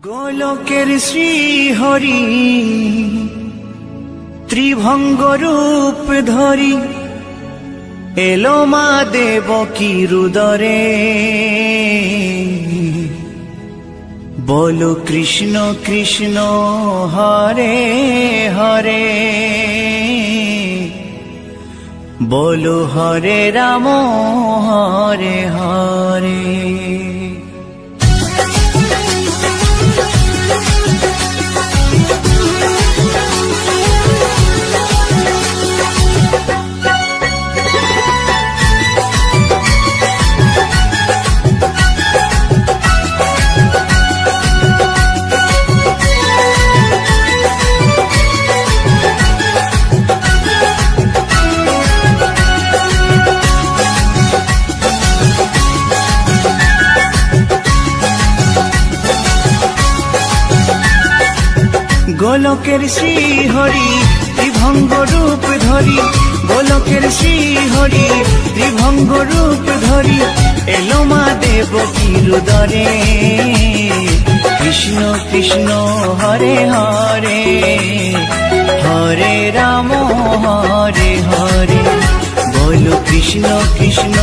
গোলকের শ্রীহরি ত্রিভঙ্গ রূপ ধরি এলো মা দেবকী রুদরে। বলো কৃষ্ণ কৃষ্ণ হরে হরে, বলো হরে রাম হরে হরে। গোলকের শ্রীহরি ত্রিভঙ্গ রূপ ধরি, গোলকের শ্রীহরি ত্রিভঙ্গ রূপ ধরি এলো মা দেবকী রুদরে। কৃষ্ণ কৃষ্ণ হরে হরে, হরে রাম হরে হরে। বলো কৃষ্ণ কৃষ্ণ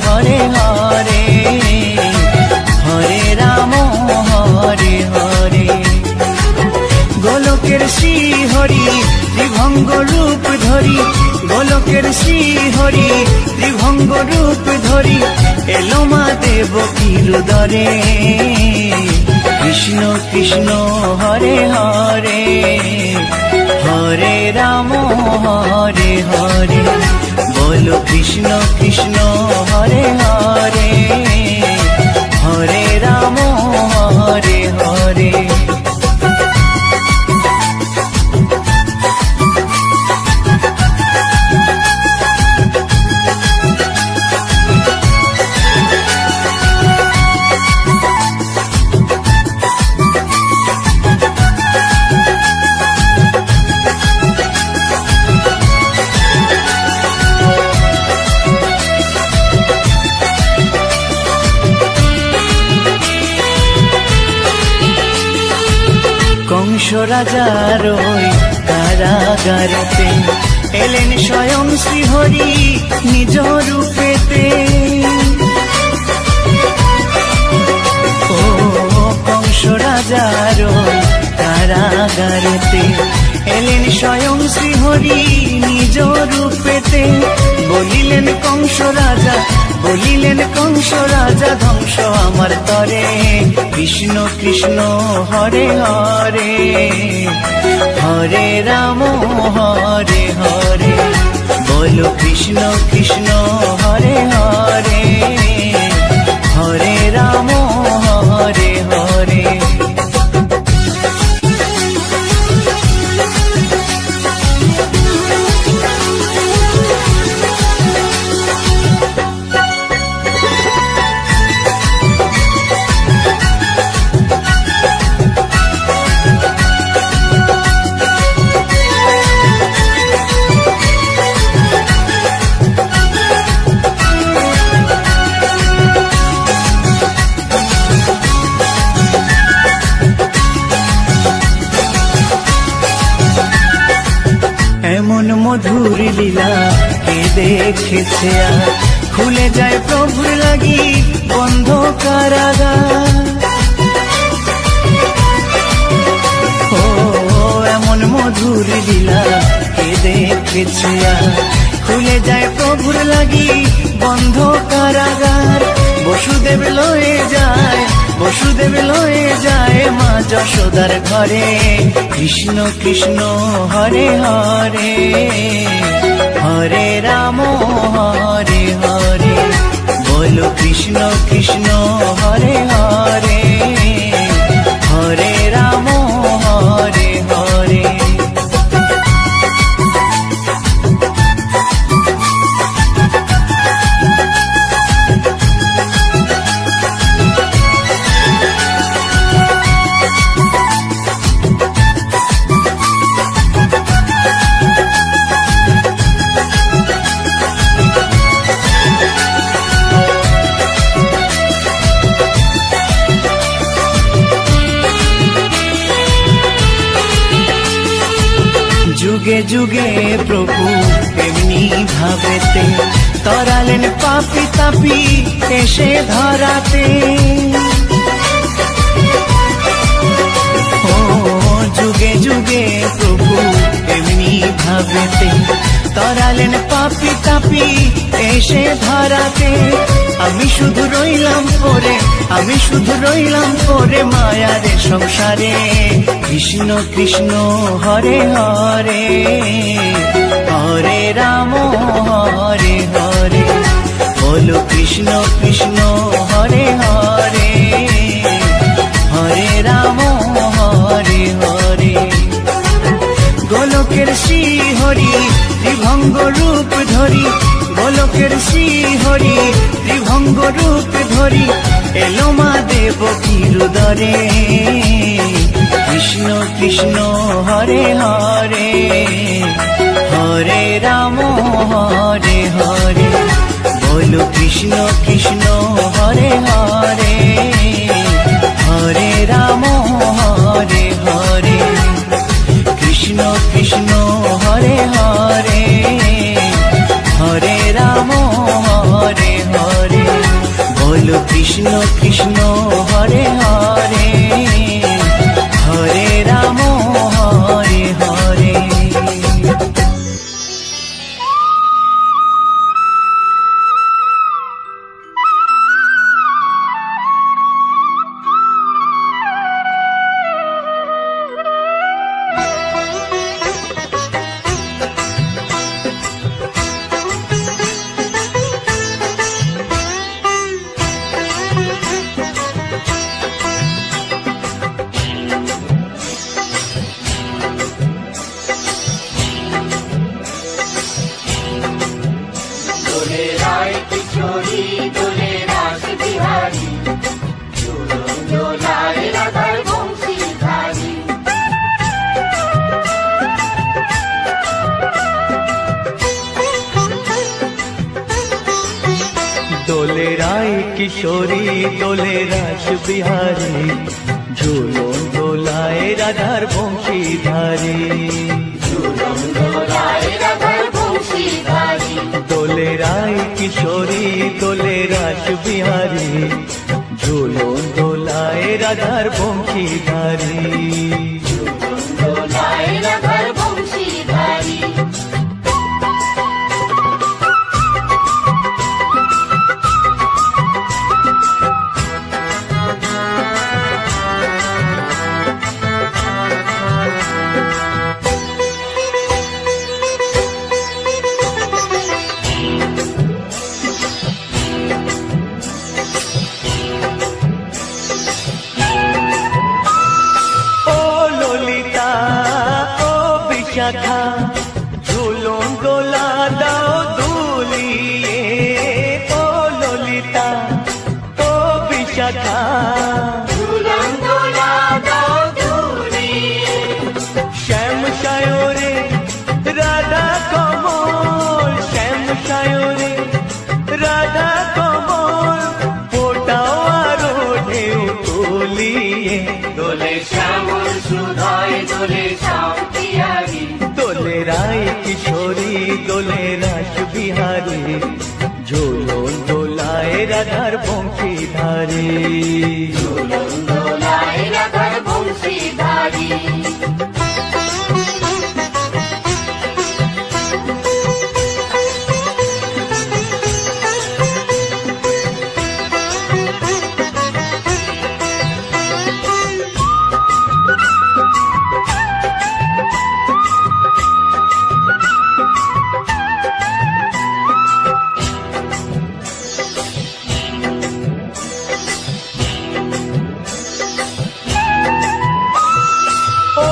হরে হরে, হরে রাম হরে হরে। গোলকের শ্রীহরি ত্রিভঙ্গ রূপ ধরি, গোলকের শ্রীহরি ত্রিভঙ্গ রূপ ধরি এলো মা দেবকী রুদরে। কৃষ্ণ কৃষ্ণ হরে হরে, হরে রাম হরে হরে। বলো কৃষ্ণ কৃষ্ণ হরে হরে, হরে রাম হরে হরে। কংস রাজার ওই কারাগারেতে এলেন স্বয়ং শ্রীহরি নিজ রূপেতে। ও কংস রাজার ওই কারাগারেতে এলেন স্বয়ং শ্রীহরি নিজ রূপেতে। বলিলেন কংস রাজা, বলিলেন কংস রাজা ধ্বংস আমার তরে। কৃষ্ণ কৃষ্ণ হরে হরে, হরে রাম হরে হরে। বলো কৃষ্ণ কৃষ্ণ হরে হরে, হরে রাম হরে হরে। এমন মধুর লীলা কে দেখেছে আর, খুলে যায় প্রভুর লাগি বন্ধ কারাগার। ও এমন মধুর লীলা কে দেখেছে আর, খুলে যায় প্রভুর লাগি বন্ধ কারাগার। বসুদেব লয়ে যায়, বসুদেব লয়ে যায় মা যশোদার ঘরে। কৃষ্ণ কৃষ্ণ হরে হরে, হরে রাম হরে হরে। বলো কৃষ্ণ কৃষ্ণ হরে হরে, হরে রাম হরে হরে। যুগে যুগে প্রভু এমনি ভাবেতে তরালেন পাপি তাপি এসে ধরাতে। ও যুগে যুগে প্রভু এমনি ভাবেতে তরালেন পাপি তাপি এসে ধরাতে। আমি শুধু রইলাম পরে, আমি শুধু রইলাম পরে মায়ারে সংসারে। কৃষ্ণ কৃষ্ণ হরে হরে, হরে রাম হরে হরে। বলো কৃষ্ণ কৃষ্ণ হরে হরে, হরে রাম হরে হরে। গোলকের শ্রী হরি ত্রিভঙ্গ রূপ ধরি, গোলকের শ্রী হরি ত্রিভঙ্গ রূপ ধরি এলো মা দেবকীর উদরে। কৃষ্ণ কৃষ্ণ হরে হরে, হরে রাম হরে হরে। বলো কৃষ্ণ কৃষ্ণ হরে হরে, হরে রাম হরে হরে। কৃষ্ণ কৃষ্ণ হরে হরে, হরে রাম হরে হরে। বলো কৃষ্ণ কৃষ্ণ হরে হরে, হরে রাম হরে হরে। দোলে রায় কিশোরী দোলে রাস বিহারী, ঝুলন দোলায় রাধার বংশীধারী। দোলে রায় কিশোরী দোলে রাস বিহারী, ঝুলন দোলায় রাধার বংশীধারী। শাখা ঝুলন দোলা দাও দুলিয়ে, ও ললিতা ও বিশাখা ঝুলন দোলা দাও দুলিয়ে। শ্যাম সায়রে রাধা কমল, শ্যাম সায়রে রাধা কমল, ফোটাও আরো ঢেউ তুলিয়ে। দোলে শ্যামল সুধায় দোলে শ্যাম পিয়ারি, দোলে রায় কিশোরী দোলে রাস বিহারী, ঝুলন দোলায় রাধার বংশীধারী। ঝুলন দোলায় রাধার বংশীধারী। ও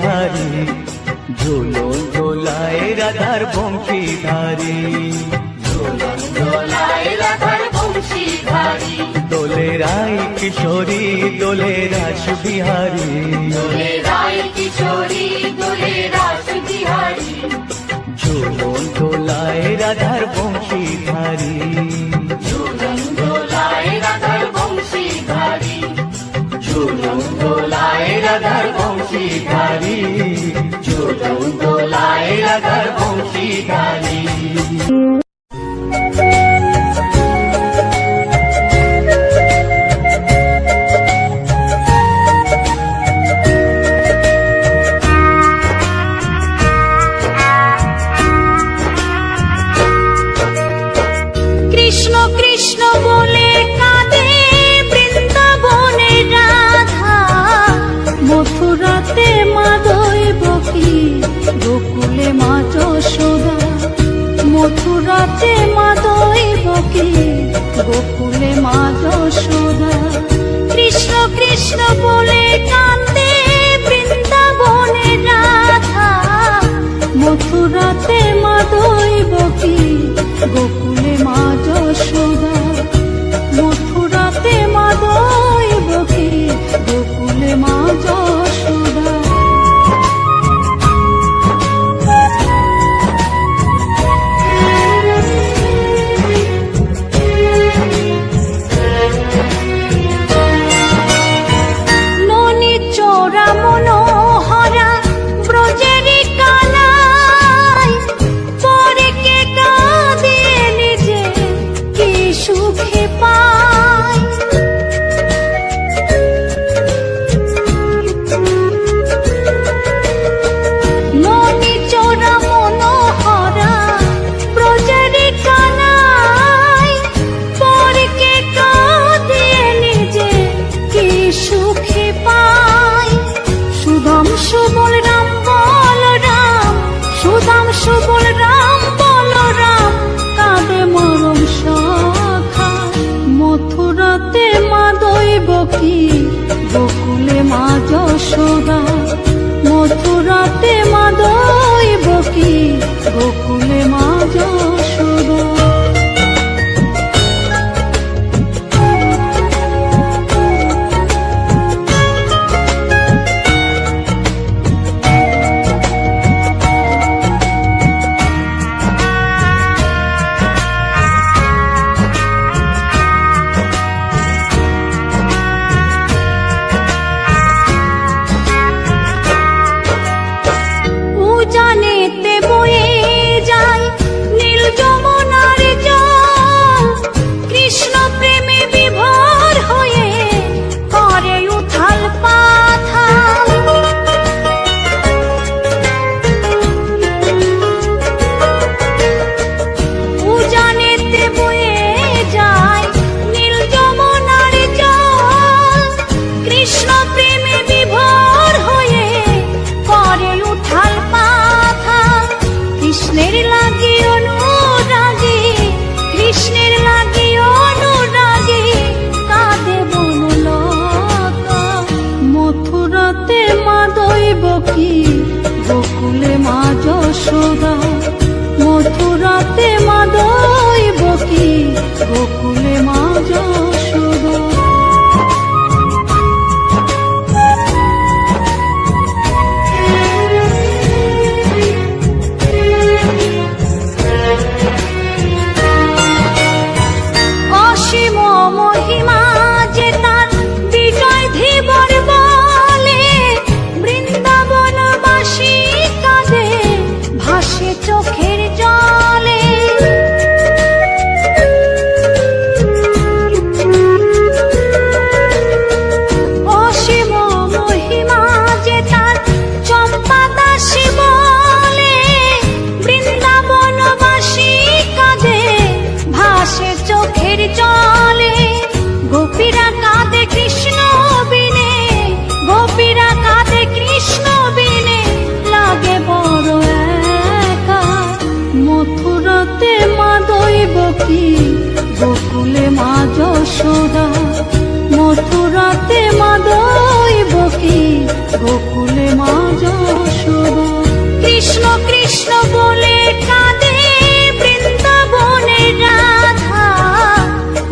বিহারী ঝুলন দোলায় রাধার বংশীধারী ঝুলন দোলায় রাধার বংশীধারী দোলে রায় কিশোরী দোলে রাস বিহারী দোলে রায় কিশোরী দোলে রাস বিহারী ঝুলন দোলায় রাধার বংশীধারী ঝুলন দোলায় রাধার বংশীধারী ঝুলন দোলায় রাধার বংশীধারী ঝুলন দোলায় রাধার বংশীধারী কৃষ্ণ কৃষ্ণ বলে কাঁদে বৃন্দাবনে রাধা, মথুরাতে মা দৈবকী, গোকুলে মা যশোদা। মথুরাতে মা দৈবকী, গোকুলে মা যশোদা। কৃষ্ণ কৃষ্ণ বলে কাঁদে বৃন্দাবনে রাধা, মথুরাতে মা দৈবকী, গোকুলে মা যশোদা। মথুরাতে মা দৈবকী, গোকুলে মা যশোদা। ননি চোরা মনোহরা ব্রজেরি কানাই, পরে কে কাঁদিয়ে নিজে কি সুখে পায়। ননি চোরা মনোহরা ব্রজেরি কানাই, পরে কে কাঁদিয়ে নিজে কি সুখে পায়। সুদাম সুবল রাম বলরাম, সুদাম সুবল রাম বলরাম, কাঁদে মরম সখা। মথুরাতে মা দৈবকী, গোকুলে মা যশোদা। মথুরাতে মা দৈবকী, গোকুলে মা যশোদা। উজানেতে বয়ে যায় নীল যমুনার জল, কৃষ্ণ প্রেমে বিভোর হয়ে করে উথাল পাথাল। উজানেতে বয়ে যায় নীল যমুনার জল, কৃষ্ণ প্রেমে বিভোর হয়ে করে উথাল পাথাল। কৃষ্ণের লাগি অনুরাগী, কৃষ্ণের লাগি অনুরাগী, কাঁদে বনলতা। মথুরাতে মা দৈবকী, গোকুলে মা যশোদা। মথুরাতে মা দৈবকী, গোকুলে মা যশোদা। অসীম মহিমা যে তার বিজয় ধীবর বলে, বৃন্দাবনবাসী কাঁদে ভাসে চোখের জলে। অসীম মহিমা যে তার চম্পা দাসী বলে, বৃন্দাবনবাসী কাঁদে ভাসে চোখের জলে। গোপীরা কাঁদে কৃষ্ণ বিনে, গোপীরা কাঁদে কৃষ্ণ বিনে, লাগে বড় একা। মথুরাতে মা দৈবকী, গোকুলে মা যশোদা। মথুরা মথুরাতে মা দৈবকী, গোকুলে মা যশোদা। কৃষ্ণ কৃষ্ণ বলে কাঁদে বৃন্দাবনে রাধা,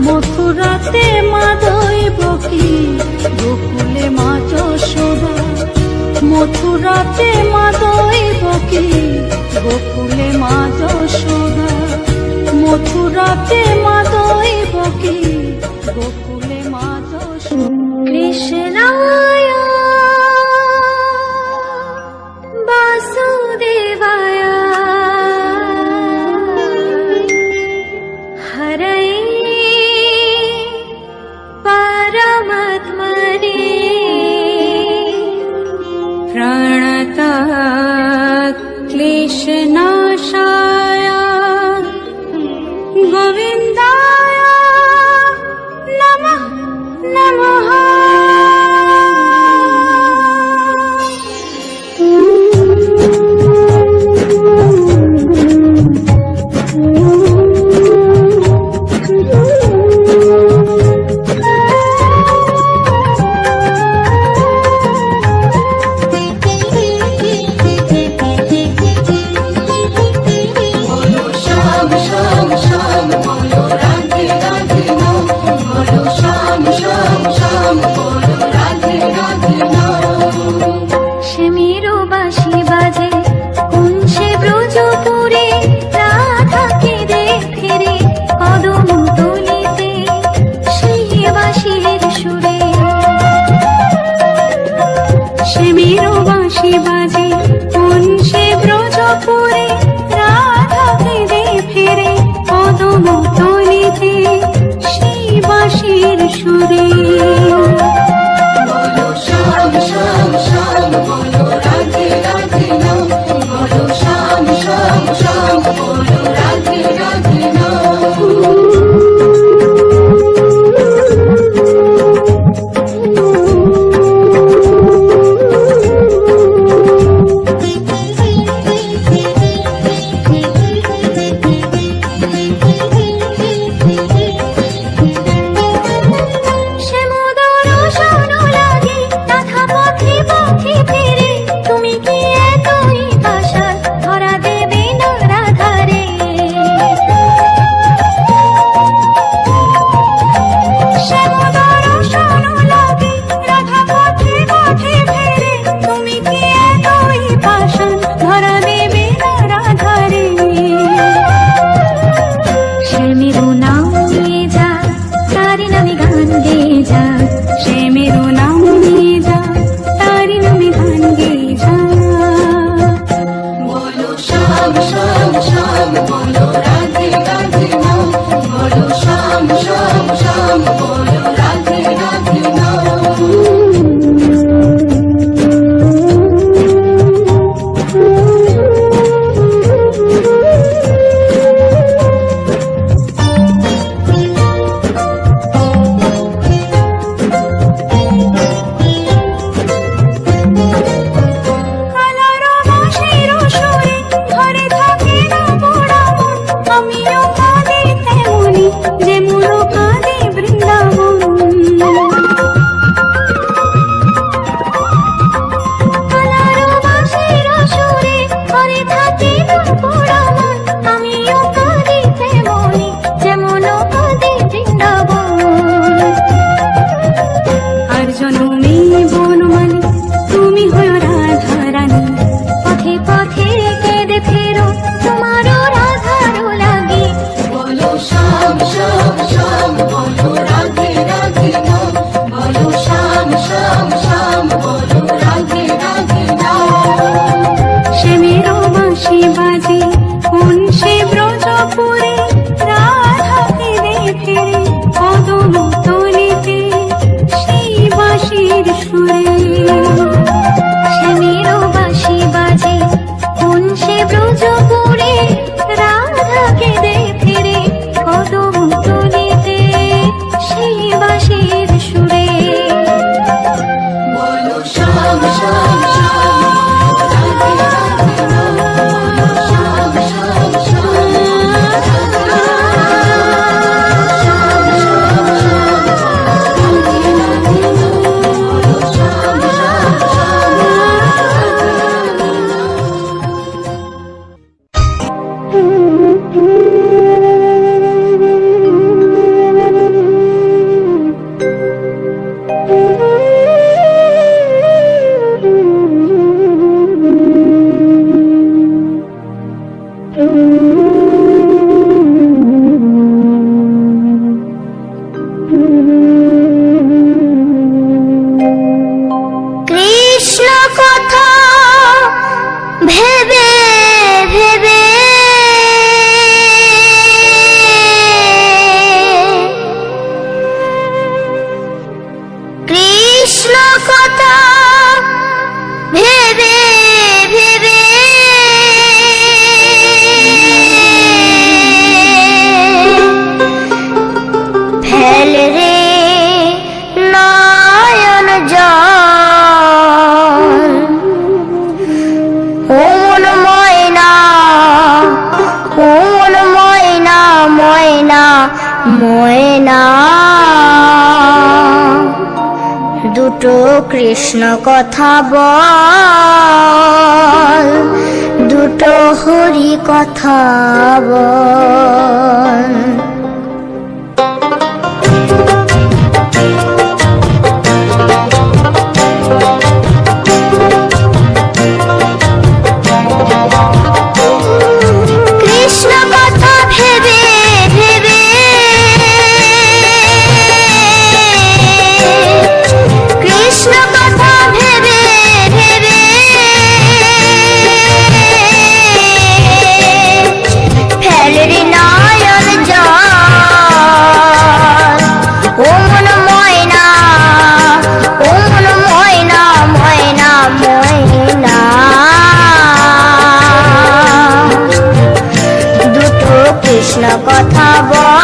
মথুরাতে মা দৈবকী, গোকুলে মা যশোদা। মথুরাতে মা দৈবকী, গোকুলে মা যশোদা। মথুরাতে মা দৈবকী, গোকুলে মা যশোদা। কৃষ্ণায় বাসুদেবায় হরয়ে পরমাত্মনে প্রণতাৎ ক্লেশনাশায় গোবিন্দায় ময়না দুটো কৃষ্ণ কথা বল, দুটো হরি কথা বল। কৃষ্ণ কথা ভেবে ভেবে, কৃষ্ণ কথা ভেবে ভেবে ফেলরি নয়ন জল। ও মন ময়না, ও মন ময়না, ময়না ময়না দুটো কৃষ্ণ কথা বল,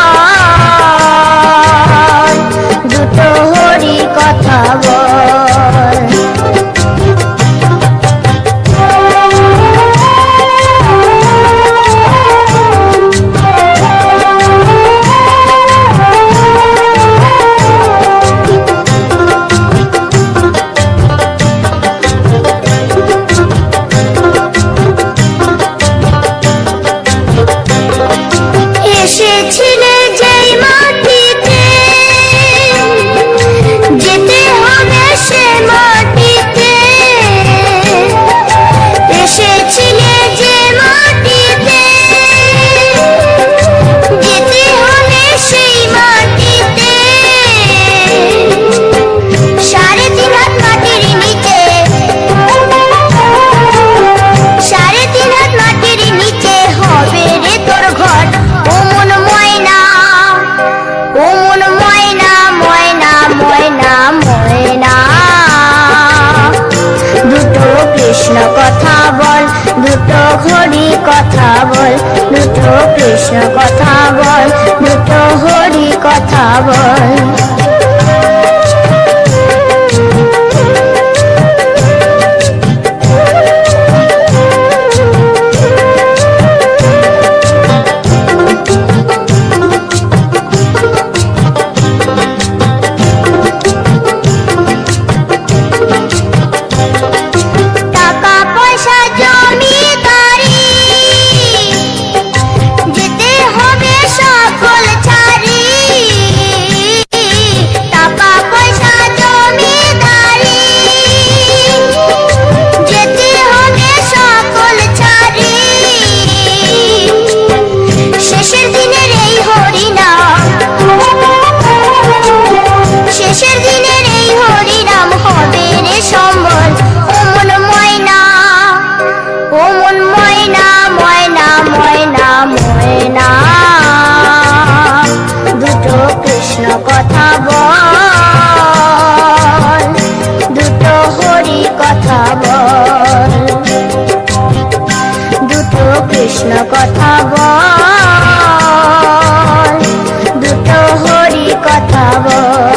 দুটো হরি কথা বল। এসেছিলে যেই মাটিতে, যেতে হবে সে মাটিতে। এসেছিলে যে মাটিতে, যেতে হবে সেই মাটিতে। 3.5 হাত মাটির নিচে, 3.5 হাত মাটির নিচে হবে রে তোর ঘর। ও মন ময়না, ও মন ময়না, ময়না ময়না ময়না দুটো কৃষ্ণ কথা বল, দুটো হরি কথা বল, দুটো কৃষ্ণ কথা বল, দুটো হরি কথা বল। টাকা পয়সা জমিদারি, যেতে হবে সকল ছাড়ি। টাকা পয়সা জমিদারি, যেতে হবে সকল ছাড়ি। শেষের দিনের এই হরিনাম, শেষের দিনের এই হরিনাম হবে রে সম্বল। ও মন ময়না, ও মন ময়না, ময়না ময়না ময়না দুটো কৃষ্ণ কথা বল, দুটো হরি কথা বল। দুটো কৃষ্ণ কথা বল, দুটো হরি কথা বল।